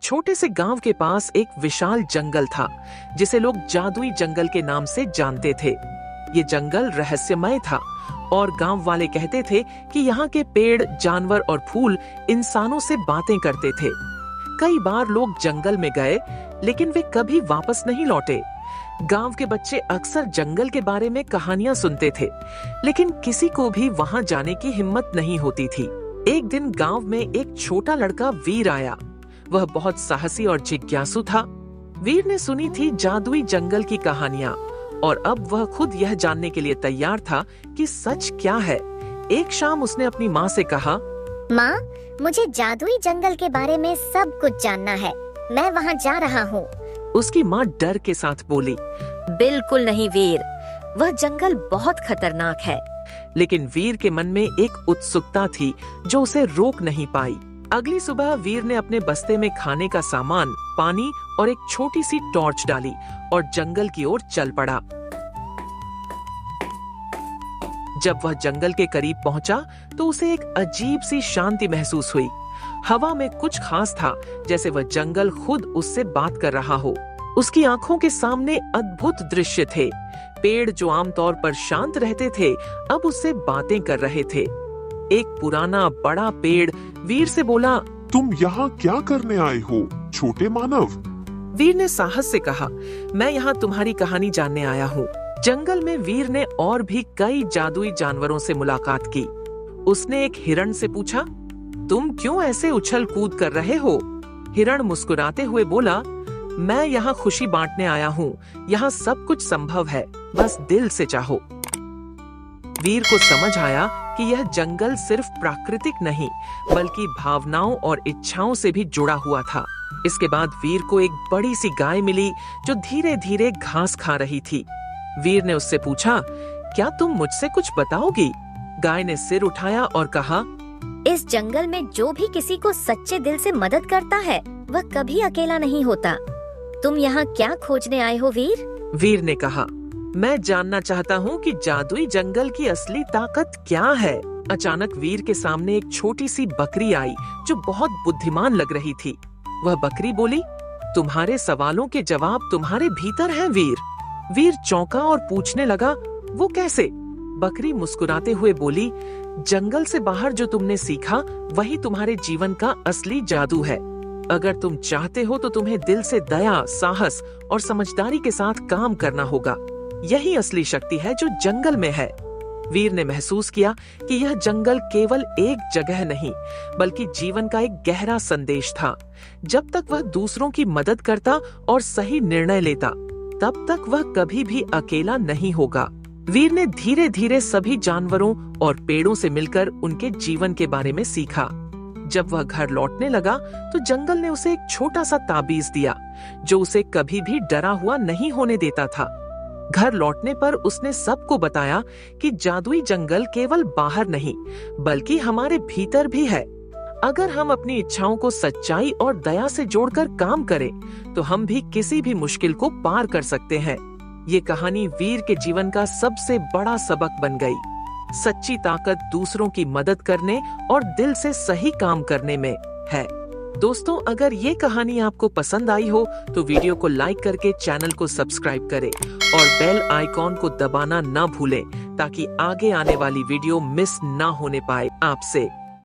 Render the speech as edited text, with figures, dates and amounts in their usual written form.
छोटे से गांव के पास एक विशाल जंगल था जिसे लोग जादुई जंगल के नाम से जानते थे। ये जंगल रहस्यमय था और गांव वाले कहते थे कि यहाँ के पेड़, जानवर और फूल इंसानों से बातें करते थे। कई बार लोग जंगल में गए लेकिन वे कभी वापस नहीं लौटे। गांव के बच्चे अक्सर जंगल के बारे में कहानियां सुनते थे, लेकिन किसी को भी वहां जाने की हिम्मत नहीं होती थी। एक दिन गांव में एक छोटा लड़का वीर आया। वह बहुत साहसी और जिज्ञासु था। वीर ने सुनी थी जादुई जंगल की कहानियां और अब वह खुद यह जानने के लिए तैयार था कि सच क्या है। एक शाम उसने अपनी माँ से कहा, माँ, मुझे जादुई जंगल के बारे में सब कुछ जानना है। मैं वहाँ जा रहा हूँ। उसकी माँ डर के साथ बोली, बिल्कुल नहीं वीर, वह जंगल बहुत खतरनाक है। लेकिन वीर के मन में एक उत्सुकता थी जो उसे रोक नहीं पाई। अगली सुबह वीर ने अपने बस्ते में खाने का सामान, पानी और एक छोटी सी टॉर्च डाली और जंगल की ओर चल पड़ा। जब वह जंगल के करीब पहुंचा तो उसे एक अजीब सी शांति महसूस हुई। हवा में कुछ खास था, जैसे वह जंगल खुद उससे बात कर रहा हो। उसकी आंखों के सामने अद्भुत दृश्य थे। पेड़ जो आमतौर पर शांत रहते थे, अब उससे बातें कर रहे थे। एक पुराना बड़ा पेड़ वीर से बोला, तुम यहाँ क्या करने आए हो, छोटे मानव? वीर ने साहस से कहा, मैं यहाँ तुम्हारी कहानी जानने आया हूँ। जंगल में वीर ने और भी कई जादुई जानवरों से मुलाकात की। उसने एक हिरण से पूछा, तुम क्यों ऐसे उछल कूद कर रहे हो? हिरण मुस्कुराते हुए बोला, मैं यहाँ खुशी बांटने आया हूँ। यहाँ सब कुछ संभव है, बस दिल से चाहो। वीर को समझ आया कि यह जंगल सिर्फ प्राकृतिक नहीं, बल्कि भावनाओं और इच्छाओं से भी जुड़ा हुआ था। इसके बाद वीर को एक बड़ी सी गाय मिली जो धीरे धीरे घास खा रही थी। वीर ने उससे पूछा, क्या तुम मुझसे कुछ बताओगी? गाय ने सिर उठाया और कहा, इस जंगल में जो भी किसी को सच्चे दिल से मदद करता है, वह कभी अकेला नहीं होता। तुम यहाँ क्या खोजने आए हो वीर? वीर ने कहा, मैं जानना चाहता हूँ कि जादुई जंगल की असली ताकत क्या है। अचानक वीर के सामने एक छोटी सी बकरी आई जो बहुत बुद्धिमान लग रही थी। वह बकरी बोली, तुम्हारे सवालों के जवाब तुम्हारे भीतर हैं वीर। वीर चौंका और पूछने लगा, वो कैसे? बकरी मुस्कुराते हुए बोली, जंगल से बाहर जो तुमने सीखा वही तुम्हारे जीवन का असली जादू है। अगर तुम चाहते हो तो तुम्हें दिल से दया, साहस और समझदारी के साथ काम करना होगा। यही असली शक्ति है जो जंगल में है। वीर ने महसूस किया कि यह जंगल केवल एक जगह नहीं, बल्कि जीवन का एक गहरा संदेश था। जब तक वह दूसरों की मदद करता और सही निर्णय लेता, तब तक वह कभी भी अकेला नहीं होगा। वीर ने धीरे धीरे सभी जानवरों और पेड़ों से मिलकर उनके जीवन के बारे में सीखा। जब वह घर लौटने लगा तो जंगल ने उसे एक छोटा सा ताबीज दिया जो उसे कभी भी डरा हुआ नहीं होने देता था। घर लौटने पर उसने सबको बताया कि जादुई जंगल केवल बाहर नहीं, बल्कि हमारे भीतर भी है। अगर हम अपनी इच्छाओं को सच्चाई और दया से जोड़कर काम करें, तो हम भी किसी भी मुश्किल को पार कर सकते हैं। ये कहानी वीर के जीवन का सबसे बड़ा सबक बन गई। सच्ची ताकत दूसरों की मदद करने और दिल से सही काम करने में है। दोस्तों, अगर ये कहानी आपको पसंद आई हो तो वीडियो को लाइक करके चैनल को सब्सक्राइब करें और बेल आइकॉन को दबाना ना भूलें ताकि आगे आने वाली वीडियो मिस ना होने पाए आपसे।